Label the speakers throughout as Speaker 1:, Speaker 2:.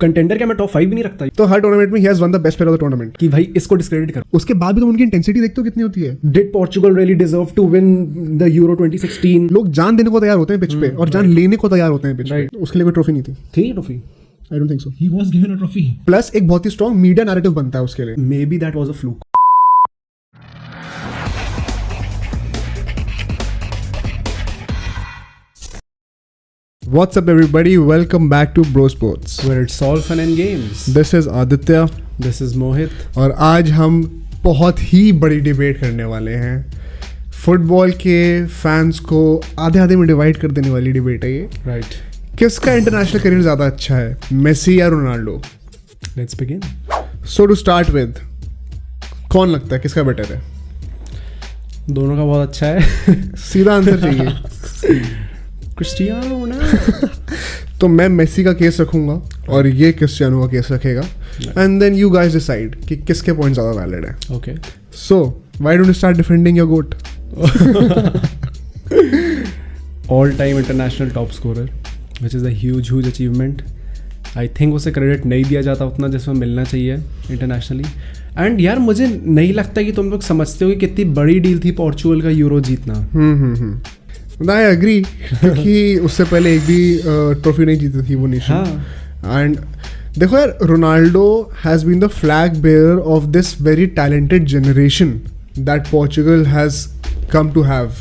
Speaker 1: Contender क्या मैं top 5 भी नहीं रखता
Speaker 2: तो हर टूर्नामेंट में he has one the best player of the tournament
Speaker 1: कि भाई इसको डिस्क्रेडिट कर।
Speaker 2: उसके बाद भी तो उनकी इंटेंसिटी देखते हो कितनी होती है।
Speaker 1: Did Portugal really deserve to win the Euro 2016?
Speaker 2: लोग जान देने को तैयार होते हैं पिच पे और जान लेने को तैयार होते हैं पिच पे। उसके लिए कोई ट्रॉफी नहीं
Speaker 1: थी trophy?
Speaker 2: I don't think so.
Speaker 1: He was given a trophy.
Speaker 2: Plus एक बहुत ही स्ट्रांग मीडिया नैरेटिव बनता है उसके लिए।
Speaker 1: May be that was a fluke.
Speaker 2: What's up everybody, welcome back to Bro Sports,
Speaker 1: where it's all fun and games.
Speaker 2: This is Aditya,
Speaker 1: this is Mohit,
Speaker 2: और आज हम बहुत ही बड़ी डिबेट करने वाले हैं। फुटबॉल के फैंस को आधे आधे में डिवाइड कर देने वाली डिबेट है ये।
Speaker 1: राइट।
Speaker 2: किसका इंटरनेशनल करियर ज़्यादा अच्छा है, मेसी या Ronaldo?
Speaker 1: Let's begin.
Speaker 2: So to start with, कौन लगता है किसका बेटर है?
Speaker 1: दोनों का बहुत अच्छा है।
Speaker 2: सीधा आंसर चाहिए।
Speaker 1: क्रिस्टियानो ना।
Speaker 2: तो मैं मेसी का केस रखूंगा और ये क्रिस्टियानो का केस रखेगा, and then you guys decide कि किसके पॉइंट ज़्यादा वैलिड है।
Speaker 1: Okay.
Speaker 2: So why don't you start defending your GOAT?
Speaker 1: All time international top scorer, which is a huge achievement. I think उसे क्रेडिट नहीं दिया जाता उतना जिसमें मिलना चाहिए इंटरनेशनली। एंड यार मुझे नहीं लगता कि तुम लोग समझते हो कि कितनी बड़ी डील थी पोर्चुगल का यूरो जीतना।
Speaker 2: आई एग्री, क्योंकि उससे पहले एक भी ट्रॉफी नहीं जीती थी वो नेशन। एंड देखो यार, Ronaldo has been the flag bearer of this very talented generation that Portugal has come to have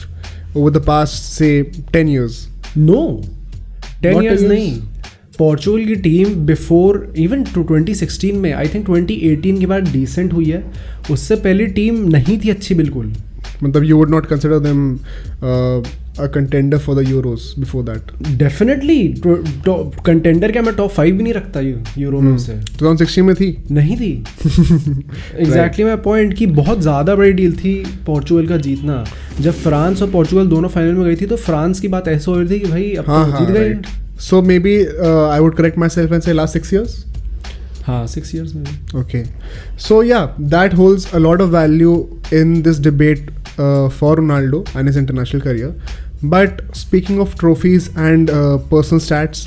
Speaker 2: over the past से 10 years.
Speaker 1: नो, 10 years नहीं। पोर्चुगल की टीम बिफोर इवन 2016 में, आई थिंक 2018 के बाद decent हुई है। उससे पहले टीम नहीं थी अच्छी बिल्कुल।
Speaker 2: मतलब you would not consider them a contender for the Euros before that?
Speaker 1: Definitely contender क्या मैं टॉप 5 भी नहीं रखता यूरो में से।
Speaker 2: 2016 में थी?
Speaker 1: नहीं थी। एग्जैक्टली माय पॉइंट कि बहुत ज़्यादा बड़ी डील थी पोर्चुगल का जीतना। जब फ्रांस और पोर्चुगल दोनों फाइनल में गई थी तो फ्रांस की बात ऐसे हो रही थी कि भाई अब तो जीत गए।
Speaker 2: So maybe I would correct myself and say last 6 years?
Speaker 1: हाँ, 6 years में।
Speaker 2: Okay. So yeah, that holds a lot of value in this debate for Ronaldo and his international career. But speaking of trophies and personal stats,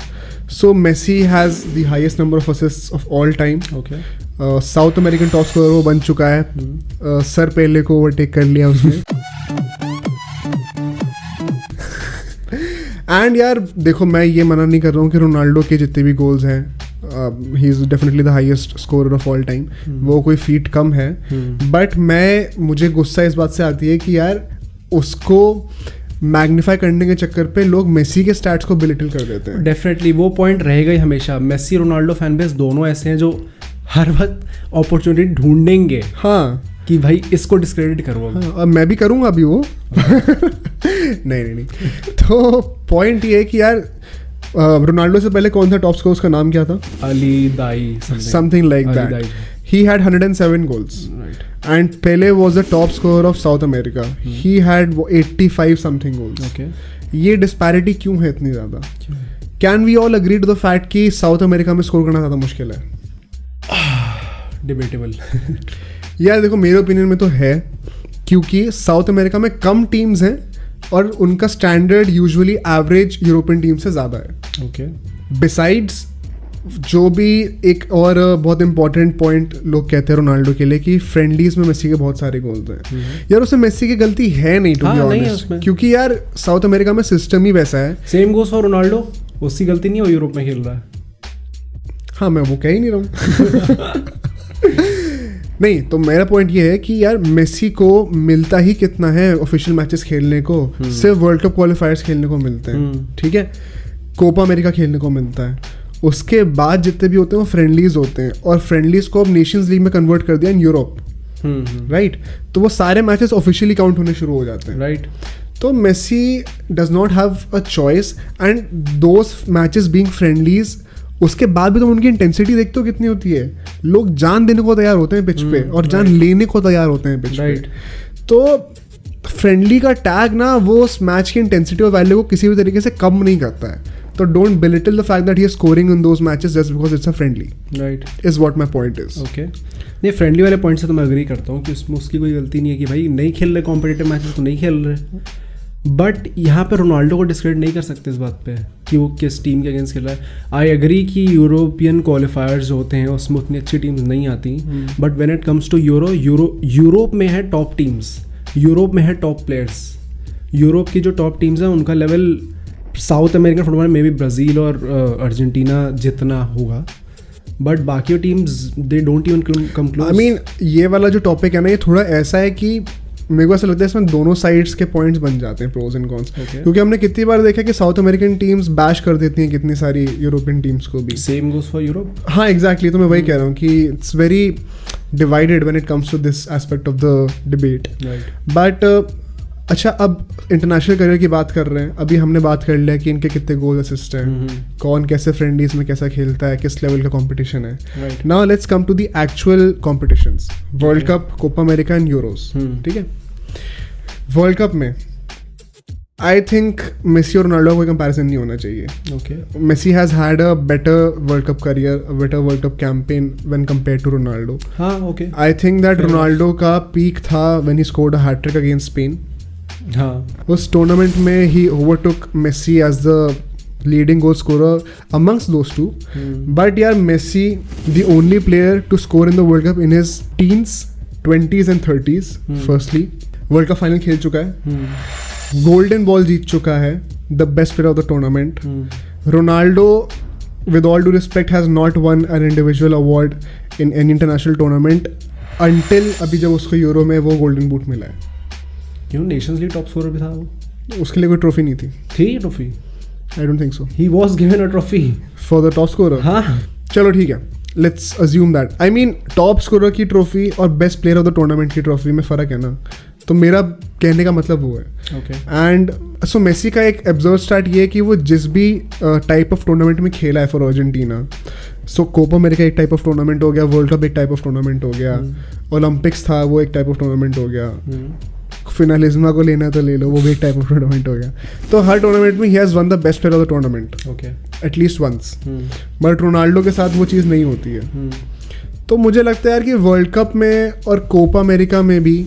Speaker 2: so Messi has the highest number of assists of all time.
Speaker 1: Okay.
Speaker 2: South American top scorer वो बन चुका है। Sir पेले को overtake कर लिया उसने। And यार देखो, मैं ये मना नहीं कर रहा हूँ कि रोनाल्डो के जितने भी गोल्स हैं, he is definitely the highest scorer of all time, वो कोई फीट कम है। बट मुझे गुस्सा इस बात से आती है कि यार उसको मैग्नीफाई करने के चक्कर पे लोग मेसी के स्टैट्स को बिलिटल कर देते हैं।
Speaker 1: डेफिनेटली वो पॉइंट रहेगा ही हमेशा। मेसी रोनाल्डो फैन बेस दोनों ऐसे हैं जो हर वक्त अपॉर्चुनिटी ढूंढेंगे।
Speaker 2: हाँ,
Speaker 1: कि भाई इसको डिस्क्रेडिट करो।
Speaker 2: हाँ, और मैं भी करूँगा अभी वो। नहीं। तो पॉइंट ये है कि यार रोनाल्डो से पहले कौन सा टॉप स्कोर, उसका नाम क्या था?
Speaker 1: Ali Daei,
Speaker 2: something like that. He had 107 goals. Right. And Pele was the top scorer of South America. He had 85 something goals.
Speaker 1: Okay.
Speaker 2: ये disparity क्यों है इतनी ज़्यादा? Can we all agree to the fact कि South America में score करना ज़्यादा मुश्किल है?
Speaker 1: Debatable.
Speaker 2: यार देखो, मेरे ओपिनियन में तो है, क्योंकि साउथ अमेरिका में कम टीम्स हैं और उनका standard usually average European team से ज़्यादा है।
Speaker 1: Okay.
Speaker 2: Besides, जो भी एक और बहुत इंपॉर्टेंट पॉइंट लोग कहते हैं रोनाल्डो के लिए कि फ्रेंडलीज में मेसी के बहुत सारे गोल्स हैं। यार उसमें मेसी की गलती है नहीं, टू बी ऑनेस्ट, क्योंकि यार साउथ अमेरिका में सिस्टम ही वैसा है।
Speaker 1: सेम गोस फॉर रोनाल्डो, उसकी गलती नहीं है, वो यूरोप में खेल रहा है।
Speaker 2: हाँ, मैं वो कह ही नहीं रहा हूँ। नहीं, तो मेरा पॉइंट ये है कि यार मेसी को मिलता ही कितना है ऑफिशियल मैचेस खेलने को, सिर्फ वर्ल्ड कप क्वालिफायर्स खेलने को मिलते हैं, ठीक है, कोपा अमेरिका खेलने को मिलता है। उसके बाद जितने भी होते हैं वो फ्रेंडलीज होते हैं, और फ्रेंडलीज को अब नेशंस लीग में कन्वर्ट कर दिया इन यूरोप, राइट? तो वो सारे मैचेस ऑफिशियली काउंट होने शुरू हो जाते हैं,
Speaker 1: राइट?
Speaker 2: तो Messi does not have a choice, and those matches being friendlies, उसके बाद भी तो उनकी इंटेंसिटी देखते हो कितनी होती है। लोग जान देने को तैयार होते हैं पिच पे और जान लेने को तैयार होते हैं पिच पे। तो फ्रेंडली का टैग ना वो उस मैच की इंटेंसिटी और वैल्यू को किसी भी तरीके से कम नहीं करता है। तो don't belittle the fact that he is scoring in those matches just because it's a friendly.
Speaker 1: Right.
Speaker 2: Is what my point is.
Speaker 1: Okay. नहीं, फ्रेंडली वाले पॉइंट से तो मैं अग्री करता हूँ कि उसमें उसकी कोई गलती नहीं है कि भाई नहीं खेल रहे कॉम्पिटिटिव मैचेस तो नहीं खेल रहे। बट यहाँ पे रोनाल्डो को डिस्क्रेडिट नहीं कर सकते इस बात पे कि वो किस टीम के अगेंस्ट खेल रहा है. आई एग्री कि यूरोपियन क्वालिफायर्स जो होते हैं उसमें उतनी अच्छी टीम्स नहीं आती, but when it comes to Europe में है टॉप टीम्स, यूरोप में है टॉप प्लेयर्स. यूरोप की जो टॉप टीम्स हैं उनका लेवल साउथ अमेरिकन फुटबॉल में भी ब्राज़ील और अर्जेंटीना जितना होगा, बट बाकी teams they don't even come close.
Speaker 2: I mean ये वाला जो टॉपिक है ना, ये थोड़ा ऐसा है कि मेरे को ऐसा लगता है इसमें दोनों साइड्स के पॉइंट्स बन जाते हैं, प्रोज एंड कॉन्स. क्योंकि हमने कितनी बार देखा कि साउथ अमेरिकन टीम्स बैश कर देती हैं कितनी सारी यूरोपियन टीम्स को भी.
Speaker 1: Same goes for Europe.
Speaker 2: हाँ एग्जैक्टली, तो मैं वही कह रहा हूँ कि it's very divided when it comes to this aspect of the debate. But अच्छा, अब इंटरनेशनल करियर की बात कर रहे हैं. अभी हमने बात कर लिया कि इनके कितने गोल असिस्ट हैं, कौन कैसे फ्रेंडलीज में कैसा खेलता है, किस लेवल का कंपटीशन है. Now let's come to the actual competitions, world cup, Copa America and Euros. ठीक है, वर्ल्ड कप में आई थिंक मेसी और रोनाल्डो का कोई कंपैरिजन नहीं होना चाहिए.
Speaker 1: Okay,
Speaker 2: Messi has had a better world cup career, a better world cup campaign when compared to Ronaldo.
Speaker 1: हाँ ओके.
Speaker 2: आई थिंक दैट रोनाल्डो का पीक था when he scored a hat trick against Spain.
Speaker 1: हाँ,
Speaker 2: उस tournament में ही overtook Messi as the leading goal scorer amongst those two. But यार Messi the only player to score in the world cup in his teens, 20s and 30s. Firstly world cup final खेल चुका है, golden ball जीत चुका है, the best player of the tournament. Ronaldo with all due respect has not won an individual award in any international tournament until अभी जब उसको euro में वो गोल्डन बूट मिला है.
Speaker 1: क्यों, नेशंस लीग टॉप स्कोरर भी था वो.
Speaker 2: उसके लिए कोई ट्रॉफी नहीं थी.
Speaker 1: थी trophy.
Speaker 2: I don't think so.
Speaker 1: He was given a trophy
Speaker 2: for the top scorer.
Speaker 1: हाँ,
Speaker 2: चलो ठीक है, let's assume that. I mean top scorer की ट्रॉफी और best player of the tournament की ट्रॉफी में फ़र्क है ना. तो मेरा कहने का मतलब वो है.
Speaker 1: ओके.
Speaker 2: एंड सो मेसी का एक एब्जर्व स्टार्ट ये है कि वो जिस भी टाइप ऑफ टूर्नामेंट में खेला है for Argentina, so Copa America एक टाइप ऑफ टूर्नामेंट हो गया, वर्ल्ड कप एक टाइप ऑफ टूर्नामेंट हो गया, ओलंपिक्स था वो एक टाइप ऑफ टूर्नामेंट हो गया, फिनालिज्मा को लेना तो ले लो, वो भी एक टाइप ऑफ टूर्नामेंट हो गया. तो हर टूर्नामेंट में ही has won the best player of the tournament
Speaker 1: okay,
Speaker 2: at least once. But Ronaldo के साथ वो चीज़ नहीं होती है. तो मुझे लगता है यार कि वर्ल्ड कप में और कोपा अमेरिका में भी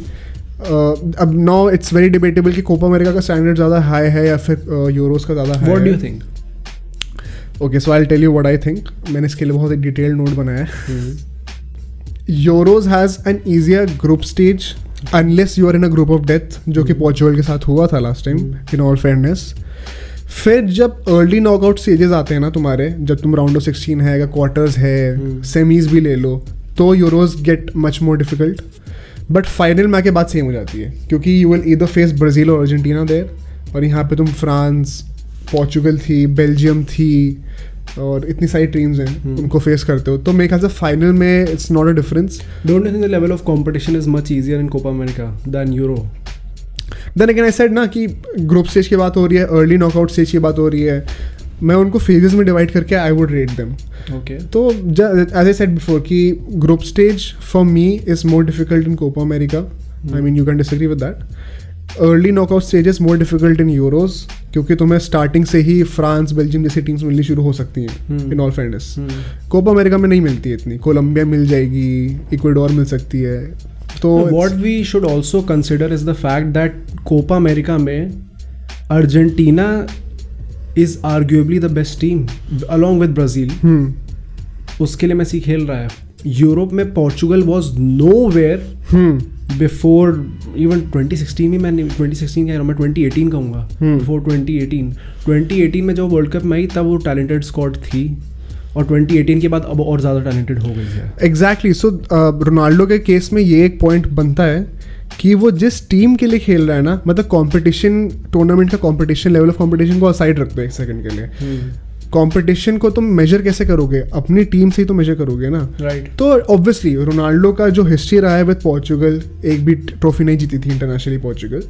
Speaker 2: अब नाउ इट्स वेरी डिबेटेबल कि कोपा अमेरिका का स्टैंडर्ड ज़्यादा हाई है या फिर यूरोस का ज़्यादा हाई है.
Speaker 1: What do you think?
Speaker 2: Okay, so I will tell you what I think. मैंने इसके लिए बहुत एक डिटेल्ड नोट बनाया है. Euros has an easier group stage unless you are in a group of death, जो कि पोर्चुगल के साथ हुआ था last time, in all fairness. फिर जब अर्ली नॉकआउट स्टेजेस आते हैं ना तुम्हारे, जब तुम राउंड ऑफ 16 है या क्वार्टर्स है, सेमीज भी ले लो, तो Euros get much more difficult. But final में आके बात सेम हो जाती है, क्योंकि you will either face Brazil और अर्जेंटीना देयर, और यहाँ पे तुम फ्रांस, पोर्चुगल थी, बेल्जियम थी, और इतनी सारी टीम्स हैं उनको फेस करते हो. तो मेरे ख्याल से फाइनल में it's not a difference.
Speaker 1: Don't you think the level of competition is much easier in Copa America than Euro?
Speaker 2: Then again I said ना कि ग्रुप स्टेज की बात हो रही है, अर्ली नॉकआउट स्टेज की बात हो रही है. मैं उनको फेजेस में डिवाइड करके I would rate them.
Speaker 1: Okay.
Speaker 2: तो एज आई सेड बिफोर कि group stage for me is more difficult in Copa America. I mean you can disagree with that. Early knockout stages more difficult in Euros, क्योंकि तुम्हें starting से ही France, Belgium जैसी teams मिलनी शुरू हो सकती हैं in all fairness. Copa America में नहीं मिलती है इतनी. कोलंबिया मिल जाएगी, इक्वाडोर मिल सकती है. तो
Speaker 1: what we should also consider is the fact that Copa America में Argentina is arguably the best team along with Brazil. उसके लिए मेसी खेल रहा है. यूरोप में Portugal was nowhere before even 2016 में. मैं 2016 कह रहा हूँ, मैं 2018 कहूँगा. बिफोर 2018 में जो वर्ल्ड कप में आई तब वो टैलेंटेड स्क्वाड थी, और 2018 के बाद अब और ज़्यादा टैलेंटेड हो गई है.
Speaker 2: एग्जैक्टली. सो रोनाल्डो के केस में ये एक पॉइंट बनता है कि वो जिस टीम के लिए खेल रहा है ना, मतलब कंपटीशन, टूर्नामेंट का कंपटीशन, लेवल ऑफ कंपटीशन को साइड रख दो एक सेकंड के लिए. कंपटीशन को तुम मेजर कैसे करोगे? अपनी टीम से ही तो मेजर करोगे ना.
Speaker 1: राइट.
Speaker 2: तो ऑब्वियसली रोनाल्डो का जो हिस्ट्री रहा है विद पोर्चुगल, एक भी ट्रॉफी नहीं जीती थी इंटरनेशनली पोर्चुगल,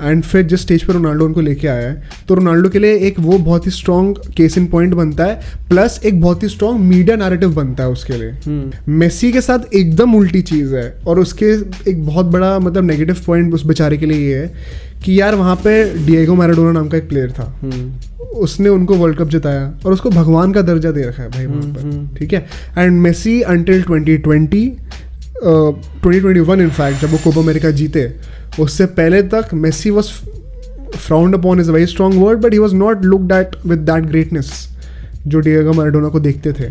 Speaker 2: एंड फिर जिस स्टेज पर रोनाल्डो उनको लेके आया है, तो रोनाल्डो के लिए एक वो बहुत ही स्ट्रॉन्ग केस इन पॉइंट बनता है, प्लस एक बहुत ही स्ट्रॉन्ग मीडिया नैरेटिव बनता है उसके लिए. मेसी के साथ एकदम उल्टी चीज़ है, और उसके एक बहुत बड़ा मतलब नेगेटिव पॉइंट उस बेचारे के लिए ये है कि यार वहाँ पे डिएगो मैराडोना नाम का एक प्लेयर था, उसने उनको वर्ल्ड कप जिताया और उसको भगवान का दर्जा दे रखा है भाई वहाँ पर. ठीक है. एंड मेसी अंटिल 2021 इनफैक्ट, जब वो कोपा अमेरिका जीते, उससे पहले तक Messi was frowned upon is a very strong word, but he was not looked at with that greatness जो डिएगो मैराडोना को देखते थे.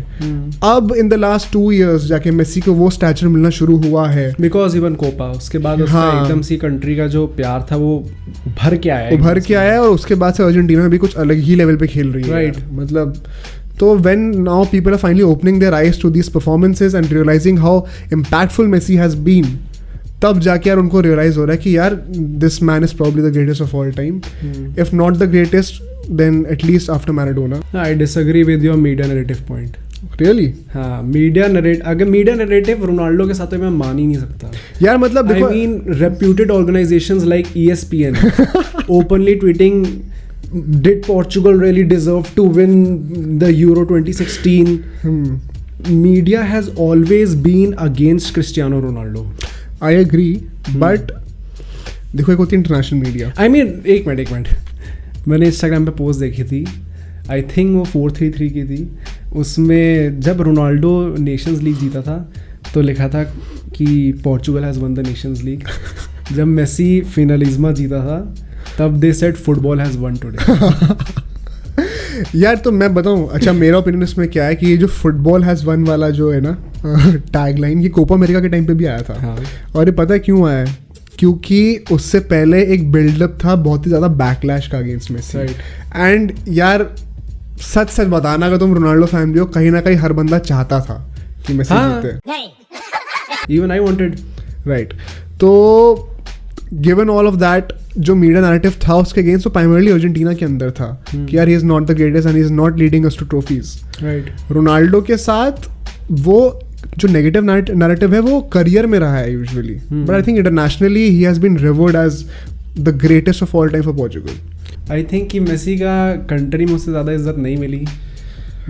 Speaker 2: अब इन द लास्ट 2 years जाके मेसी को वो स्टैचर मिलना शुरू हुआ है.
Speaker 1: बिकॉज इवन कोपा उसके बाद उसका
Speaker 2: हाँ.
Speaker 1: एकदम सी कंट्री का जो प्यार था वो भर के आया.
Speaker 2: उभर के आया और उसके बाद से अर्जेंटीना भी कुछ अलग ही लेवल पे खेल रही है.
Speaker 1: Right.
Speaker 2: मतलब तो when now people are finally opening their eyes to these performances and realizing how impactful Messi has been, तब जाके यार उनको रियलाइज हो रहा है कि यार this man is probably the greatest of all time, if not the greatest then at least after Maradona.
Speaker 1: I disagree with your media narrative point.
Speaker 2: Really?
Speaker 1: हाँ, अगर मीडिया नैरेटिव रोनाल्डो के साथ तो मैं मान ही नहीं सकता
Speaker 2: यार. मतलब
Speaker 1: I mean reputed organisations like ESPN openly tweeting, did Portugal really deserve to win the Euro 2016? Media has always been against Cristiano Ronaldo.
Speaker 2: I agree, but देखो एक होती है इंटरनेशनल मीडिया.
Speaker 1: I mean, एक मिनट मैंने Instagram पे post देखी थी, I think वो 4-3-3 की थी. उसमें जब रोनाल्डो नेशंस लीग जीता था तो लिखा था कि Portugal has won the Nations league. जब मेसी फिनालिज्मा जीता था तब they said football has one today.
Speaker 2: यार तो मैं बताऊं, अच्छा मेरा ओपिनियन इसमें क्या है कि ये जो फुटबॉल हैज़ वन वाला जो है ना टैगलाइन, ये कोपा अमेरिका के टाइम पे भी आया था.
Speaker 1: हाँ.
Speaker 2: और ये पता है क्यों आया है? क्योंकि उससे पहले एक बिल्डअप था बहुत ही ज़्यादा बैकलैश का अगेंस्ट मेसी. एंड यार सच बताना, अगर तुम रोनाल्डो फैन भी हो, कहीं ना कहीं हर बंदा चाहता था कि मेसी जीते.
Speaker 1: Even I wanted.
Speaker 2: राइट. तो गिवन ऑल ऑफ दैट, जो मीडिया नैरेटिव था उसके अगेंस्ट वो प्राइमरली अर्जेंटीना के अंदर था कि यार he is not the greatest and he is not leading us to trophies.
Speaker 1: Right.
Speaker 2: Ronaldo के साथ वो जो नेगेटिव नैरेटिव है वो करियर में रहा है usually, but I think internationally he has been revered as the greatest of all time for Portugal.
Speaker 1: I think कि मेसी का कंट्री में उससे ज़्यादा इज्जत नहीं मिली,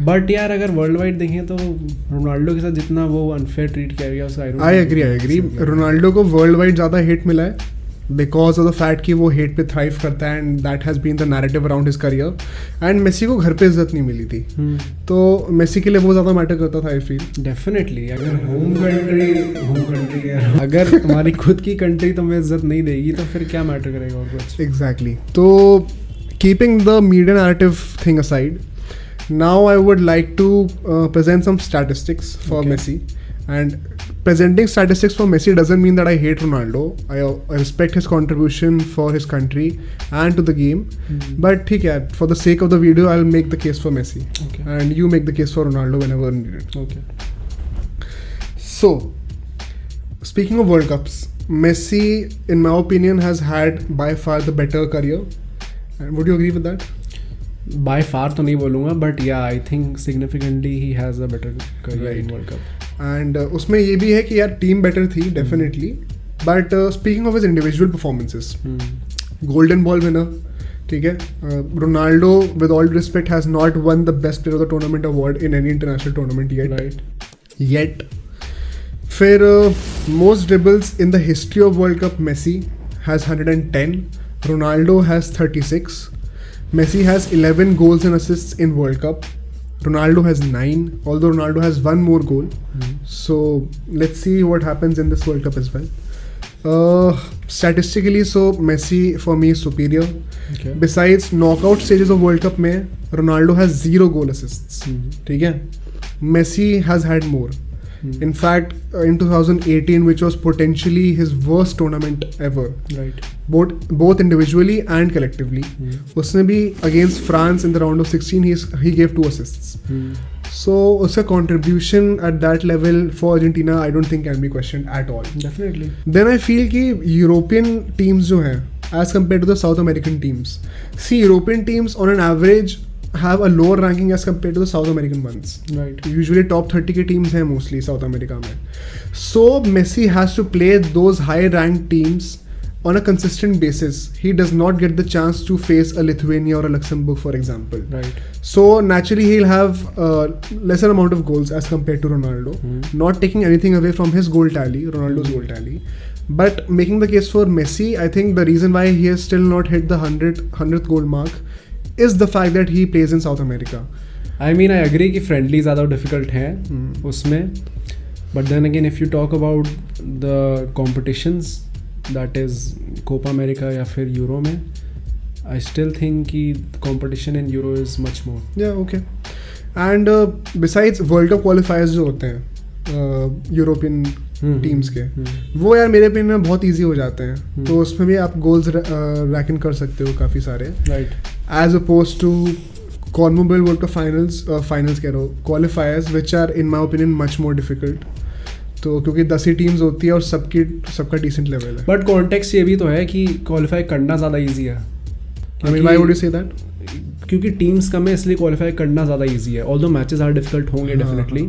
Speaker 1: बट यार अगर वर्ल्ड वाइड देखें तो रोनाल्डो के साथ जितना वो अनफेयर ट्रीट किया गया उससे आई
Speaker 2: एग्री. रोनाल्डो को वर्ल्ड वाइड ज़्यादा हेट मिला है बिकॉज ऑफ द फैक्ट कि वो हेट पे थ्राइव करता है and that has been the narrative around his career. And Messi को घर पे इज्जत नहीं मिली थी, तो मेसी के लिए बहुत ज़्यादा मैटर करता था आई फील.
Speaker 1: डेफिनेटली. अगर होम कंट्री अगर तुम्हारी खुद की कंट्री तुम्हें इज्जत नहीं देगी तो फिर क्या मैटर करेगा और कुछ.
Speaker 2: एग्जैक्टली. तो keeping the media narrative thing aside, now I would like to present some statistics for Messi. And presenting statistics for Messi doesn't mean that I hate Ronaldo. I respect his contribution for his country and to the game. But ठीक है, for the sake of the video, I'll make the case for Messi.
Speaker 1: Okay.
Speaker 2: And you make the case for Ronaldo whenever needed.
Speaker 1: Okay.
Speaker 2: So, speaking of World Cups, Messi, in my opinion, has had by far the better career. And would you agree with that?
Speaker 1: By far तो नहीं बोलूँगा, but yeah I think significantly he has a better career in world cup.
Speaker 2: And उसमें ये भी है कि यार team better थी definitely, but speaking of his individual performances, golden ball winner, ठीक है. Ronaldo with all respect has not won the best player of the tournament award in any international tournament yet. फिर most dribbles in the history of world cup, Messi has 110, Ronaldo has 36. Messi has 11 goals and assists in World Cup. Ronaldo has 9, although Ronaldo has one more goal. So let's see what happens in this World Cup as well. Statistically, so Messi for me is superior.
Speaker 1: Okay.
Speaker 2: Besides knockout stages of World Cup में Ronaldo has 0 goal assists. ठीक है. Messi has had more. In fact, in 2018, which was potentially his worst tournament ever,
Speaker 1: right,
Speaker 2: both individually and collectively, उसने भी against France in the round of 16 he gave 2 assists. So उसका contribution at that level for Argentina I don't think can be questioned at all.
Speaker 1: Definitely.
Speaker 2: Then I feel कि European teams जो हैं as compared to the South American teams, see European teams on an average have a lower ranking as compared to the South American ones.
Speaker 1: Right.
Speaker 2: Usually top 30 के teams हैं mostly South America में. So Messi has to play those high ranked teams on a consistent basis. He does not get the chance to face a Lithuania or a Luxembourg, for example.
Speaker 1: Right.
Speaker 2: So naturally he'll have a lesser amount of goals as compared to Ronaldo. Not taking anything away from his goal tally, Ronaldo's goal tally. But making the case for Messi, I think the reason why he has still not hit the 100th goal mark is the fact that he plays in South America.
Speaker 1: I mean, I agree कि friendly ज़्यादा difficult है उसमें, but then again if you talk about the competitions that is Copa America या फिर Euro में, I still think कि competition in Euro is much more.
Speaker 2: Yeah okay. And besides world cup qualifiers जो होते हैं European teams के, वो यार मेरे ओपिनियन में बहुत इजी हो जाते हैं. तो उसमें भी आप गोल्स रैक इन कर सकते हो काफ़ी सारे,
Speaker 1: right,
Speaker 2: as opposed to CONMEBOL world cup finals कह रहा हूँ, qualifiers which are in my opinion much more difficult. तो क्योंकि 10 ही टीम्स होती है और सबका डिसेंट लेवल है.
Speaker 1: बट कॉन्टेक्स्ट ये भी तो है कि क्वालिफाई करना ज़्यादा ईजी है.
Speaker 2: I mean why would you say that?
Speaker 1: क्योंकि टीम्स कम है इसलिए क्वालिफाई करना ज़्यादा ईजी है. ऑल्दो मैचेस आर डिफिकल्ट होंगे डेफिनेटली,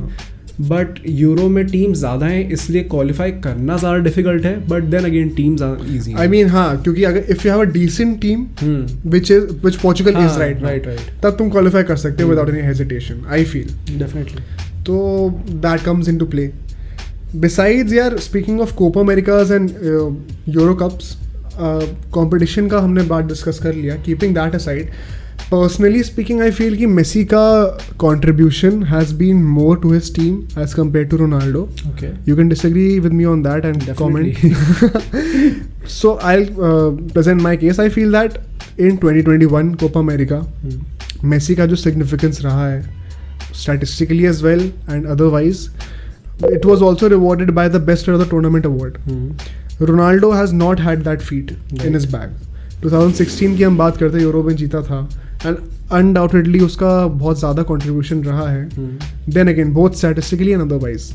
Speaker 1: बट यूरो में टीम ज़्यादा हैं इसलिए क्वालिफाई करना ज़्यादा डिफिकल्ट है. But then again teams are easy.
Speaker 2: I mean हाँ, क्योंकि अगर if you have a decent team which Portugal is right
Speaker 1: right,
Speaker 2: तब तुम क्वालिफाई कर सकते हो विदाउट एनी हेजिटेशन, आई फील.
Speaker 1: डेफिनेटली.
Speaker 2: तो that comes into play. Besides यार, speaking of Copa Americas and Euro cups, competition का हमने बात डिस्कस कर लिया. Keeping that aside, personally speaking I feel कि मेसी का contribution has been more to his team as compare to Ronaldo.
Speaker 1: Okay.
Speaker 2: You can disagree with me on that and
Speaker 1: Definitely.
Speaker 2: comment. So I'll present my case. I feel that in 2021 Copa America, Messi का जो significance रहा है statistically as well and otherwise, it was also rewarded by the best player of the tournament award. Ronaldo has not had that feat in his bag. 2016 की हम बात करते हैं, euro में जीता था एंड अनडाउटेडली उसका बहुत ज़्यादा कंट्रीब्यूशन रहा है. Then again both statistically and otherwise,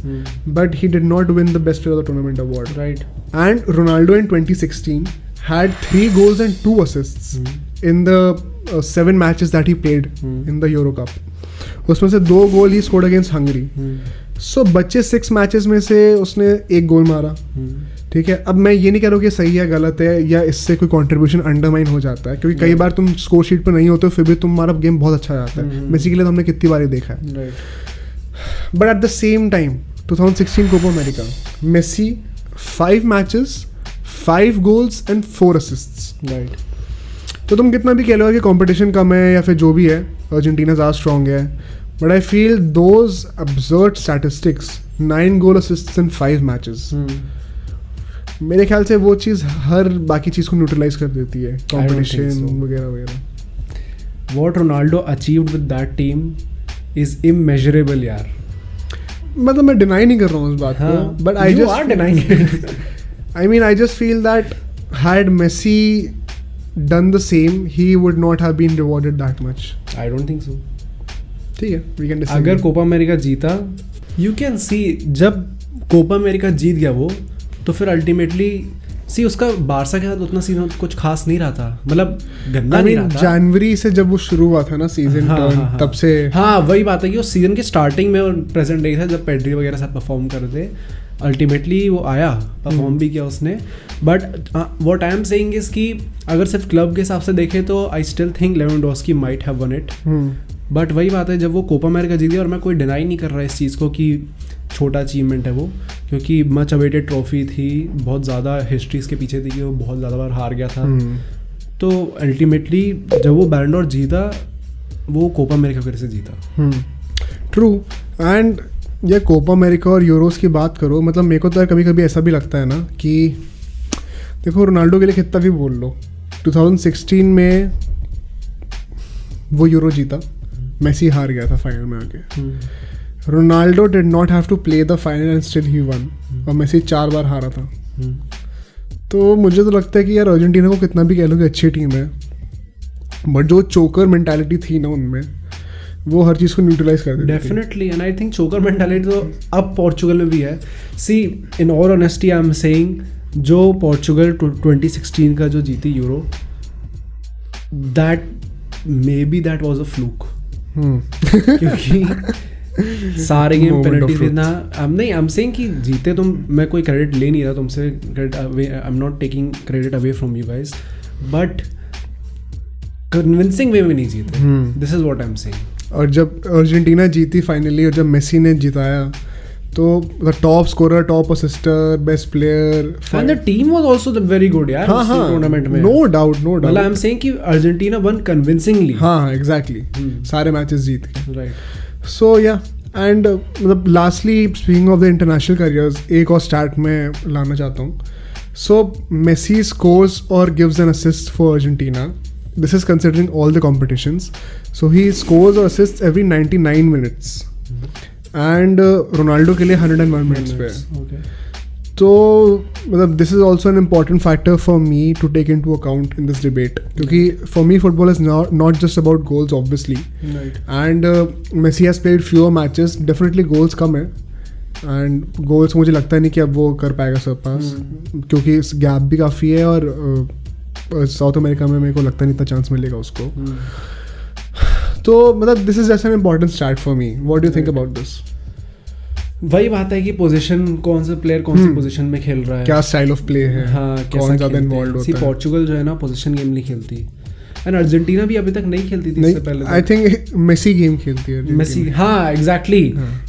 Speaker 2: but he did not win the best player of the tournament award.
Speaker 1: Right.
Speaker 2: And Ronaldo in 2016 had 3 goals and 2 assists in the 7 matches that he played in the Euro Cup. उसमें से 2 गोल he scored against Hungary. सो बच्चे 6 matches में से उसने 1 गोल मारा. ठीक है, अब मैं ये नहीं कह रहा हूँ कि सही है गलत है या इससे कोई कंट्रीब्यूशन अंडरमाइन हो जाता है, क्योंकि कई बार तुम स्कोर शीट पर नहीं होते हो फिर भी तुम्हारा गेम बहुत अच्छा जाता है. मेसी के लिए तो हमने कितनी बार देखा है. But at the same time 2016 Copa America, Messi 5 matches 5 goals and 4 assists.
Speaker 1: Right.
Speaker 2: तो तुम कितना भी कह लो कि कंपटीशन कम है या फिर जो भी है, अर्जेंटीना ज़्यादा स्ट्रॉन्ग है, but I feel those absurd statistics, 9 goal assists in 5 matches, मेरे ख्याल से वो चीज़ हर बाकी चीज़ को न्यूट्रलाइज कर देती है, कंपटीशन वगैरह वगैरह.
Speaker 1: What Ronaldo achieved with that team is immeasurable यार.
Speaker 2: मतलब मैं डिनाई नहीं कर रहा हूँ उस बात को, but I
Speaker 1: are denying it.
Speaker 2: I mean, I just feel that had Messi done the same, he would not have been rewarded that much.
Speaker 1: I don't think so.
Speaker 2: ठीक है, we can disagree.
Speaker 1: अगर Copa America जीता, you can see जब Copa America जीत गया वो, तो फिर ultimately सी उसका बारसा के साथ उतना सीजन कुछ खास नहीं रहा था, मतलब गंदा नहीं रहा था.
Speaker 2: जनवरी से जब वो शुरू हुआ था ना सीजन, तब से
Speaker 1: हाँ वही बात है कि उस सीजन के स्टार्टिंग में और प्रेजेंट डे था जब पेड्री वगैरह साथ परफॉर्म कर रहे. अल्टीमेटली वो आया, परफॉर्म भी किया उसने. But what I am saying is कि अगर सिर्फ क्लब के हिसाब से देखें तो आई still think Lewandowski might have one it. But वही बात है, जब वो कोपा अमेरिका जीती, और मैं कोई डिनाई नहीं कर रहा इस चीज़ को कि छोटा अचीवमेंट है वो, क्योंकि मच अवेटेड ट्रॉफी थी, बहुत ज़्यादा हिस्ट्री इसके पीछे थी कि वो बहुत ज़्यादा बार हार गया था. तो अल्टीमेटली जब वो बैलेंड डोर जीता, वो कोपा अमेरिका फिर से जीता.
Speaker 2: ट्रू. एंड ये कोपा अमेरिका और यूरोस की बात करो, मतलब मेरे को तो कभी कभी ऐसा भी लगता है ना कि देखो रोनाल्डो के लिए कितना भी बोल लो, 2016 में वो यूरो जीता, मेसी हार गया था फाइनल में आके. Ronaldo did not have to play the final and still he won, और मेसी 4 बार हारा था. तो मुझे तो लगता है कि यार अर्जेंटीना को कितना भी कह लो कि अच्छी टीम है, बट जो चोकर मेंटालिटी थी ना उनमें, वो हर चीज़ को न्यूट्रलाइज कर देती.
Speaker 1: Definitely. And I think choker mentality तो अब पोर्चुगल में भी है. See in all honesty I am saying, जो पोर्चुगल 2016 का जो जीती Euro, that maybe that was a fluke. क्योंकि सारे गेम पेनल्टी देना, नहीं आई एम सेइंग कि जीते तुम, मैं कोई क्रेडिट ले नहीं रहा तुमसे, credit away, I am not taking credit away from you guys, but convincing way में नहीं जीते. This is what I am saying.
Speaker 2: और जब अर्जेंटीना जीती फाइनली, और जब मेसी ने जिताया, तो the top scorer, top assister, best player,
Speaker 1: and the team was also very good यार उस टूर्नामेंट में.
Speaker 2: No doubt.
Speaker 1: मतलब आई एम सेइंग कि अर्जेंटीना वन कन्विंसिंगली.
Speaker 2: हाँ एग्जैक्टली, सारे मैचेस जीत के.
Speaker 1: राइट.
Speaker 2: सो या, एंड मतलब lastly speaking of the international careers, एक और स्टैट में लाना चाहता हूँ. सो मेसी स्कोर्स और gives an assist for Argentina this is considering all the competitions. So he scores or assists every 99 minutes. And Ronaldo के लिए 101 minutes पे है.
Speaker 1: Okay.
Speaker 2: तो मतलब this is also an important factor for me to take into account in this debate. क्योंकि for me football is not just about goals obviously.
Speaker 1: Right.
Speaker 2: And Messi has played fewer matches. Definitely goals कम है. And goals मुझे लगता नहीं कि अब वो कर पाएगा सब पास. क्योंकि इस गैप भी काफ़ी है और साउथ अमेरिका में मेरे को लगता नहीं इतना चांस मिलेगा उसको. तो मतलब this is just an important start for me. What do you think about this?
Speaker 1: वही बात है कि पोजीशन कौन सा प्लेयर कौन सी पोजीशन में खेल रहा है,
Speaker 2: क्या स्टाइल ऑफ प्ले है,
Speaker 1: हाँ
Speaker 2: कौन ज़्यादा इन्वॉल्व होता है.
Speaker 1: पोर्चुगल जो है ना पोजीशन गेम नहीं खेलती, एंड अर्जेंटीना भी अभी तक नहीं खेलती थी इससे पहले.
Speaker 2: आई थिंक मेसी गेम खेलती है.
Speaker 1: मेसी, हाँ एग्जैक्टली,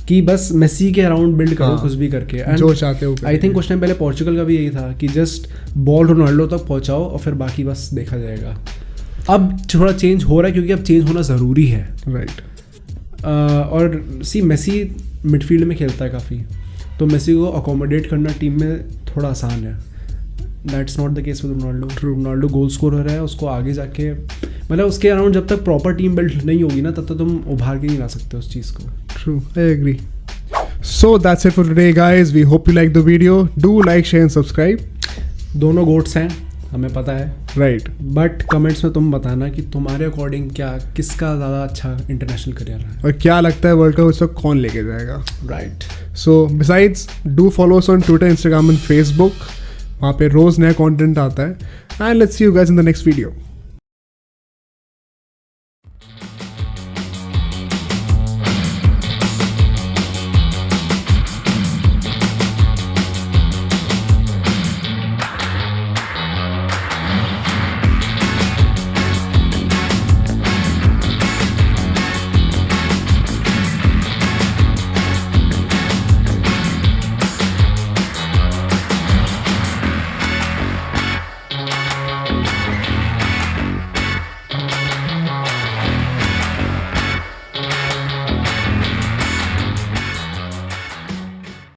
Speaker 1: कि बस मेसी के अराउंड बिल्ड करो कुछ भी करके. एंड
Speaker 2: जो चाहते हो.
Speaker 1: आई थिंक कुछ टाइम पहले पोर्चुगल का भी यही था कि जस्ट बॉल रोनाल्डो तक पहुंचाओ और फिर बाकी बस देखा जाएगा. अब थोड़ा चेंज हो रहा है क्योंकि अब चेंज होना ज़रूरी है.
Speaker 2: राइट.
Speaker 1: और सी मेसी मिडफील्ड में खेलता है काफ़ी, तो मेसी को अकोमोडेट करना टीम में थोड़ा आसान है. That's not the case with Ronaldo. Ronaldo goal scorer है, उसको आगे जाके मतलब उसके अराउंड जब तक प्रॉपर टीम बिल्ड नहीं होगी ना तब तक तुम उभार के नहीं ला सकते उस चीज़ को.
Speaker 2: True, I agree. So that's it for today guys. We hope you like the video. Do like, share and subscribe.
Speaker 1: दोनों गोट्स हैं, हमें पता है.
Speaker 2: राइट.
Speaker 1: बट कमेंट्स में तुम बताना कि तुम्हारे अकॉर्डिंग क्या किसका ज़्यादा अच्छा इंटरनेशनल करियर है
Speaker 2: और क्या लगता है वर्ल्ड कप इस वक्त कौन लेके जाएगा.
Speaker 1: Right.
Speaker 2: So besides do follow us on Twitter, Instagram and Facebook. वहाँ पे रोज़ नया कंटेंट आता है. And let's see you guys in the next video.